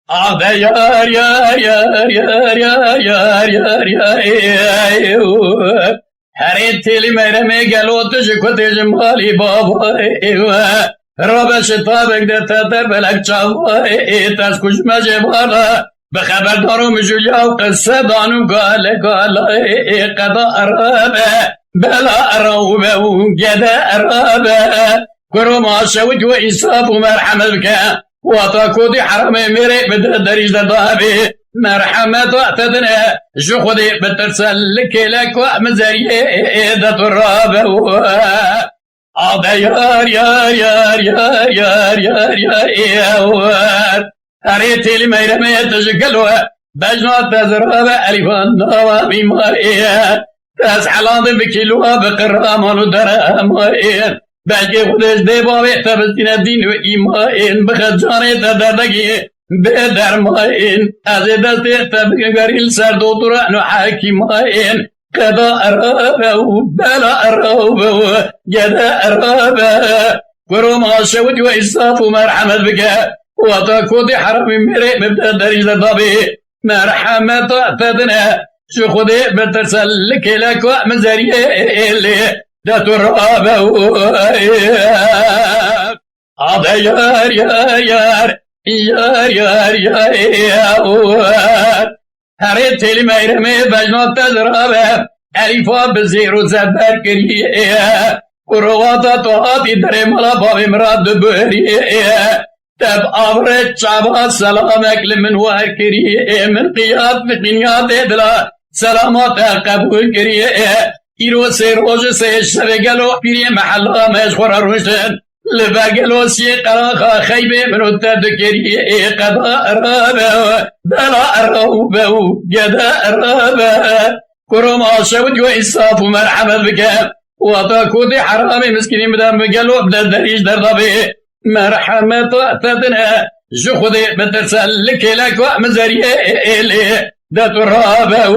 آده یار یار یار یار یار یار یار یار هری تیلی میره میگلو تج کتج مالی بابا رابش تابک ده تر بلک چاوا تاس کش مجبالا به خبردارم جویا و قصه دانو گاله گاله قدا عربه بلا عربه و گده عربه کرو ماشوج و ایصاف و مرحمه بکه واتا کودی حرمه میره بده دریج دابی مرحمت اعتدنا شو خودي بترسل لك ومزريه ده ترابه عاد يار يار يار يار يار يار يار هريتي الميرمية تشكلوا بجنات تزرابة ألفان نوا ميمارية تسحلان بكيلوها بقرام ودرامائية بلکه خودش دباوی تبستین دین و ایمان بخجانه تدردگی به درمائن از دست تبگریل سردوتران و حاکمائن قضا ارابه و بلا ارابه و گدا ارابه کرو ماشود و اصاف و مرحمت بکه و تا کودی حرمی میره مبدا دریج دابی مرحمت اعتدنا شو خودی بترسل لك و مزریه ایلی ده ترابه آده یار یار یار یار یار یار هره تیلی میرمه بجنات تزرابه علیفا بزیر و زبر کریه قرواتا توهاتی در ملا بابی مراد بریه تب آوره چابا سلامک لمن وار کریه من قیاد بقنیات دلا سلامات قبول کریه ایرو سه روز سه شب گلو پیری محلا مشخور روشن لبگلو سی قراخا خیبه منو تدکری قضا ارابه بلا ارابه گدا ارابه کرم آشود و اصاف و مرحمت بکم و تا کودی حرامی مسکینی بدم بگلو بدن دریج در دابه مرحمت اعتدنا جو خودی بترسل لك و مزریه ایلی ده ترابه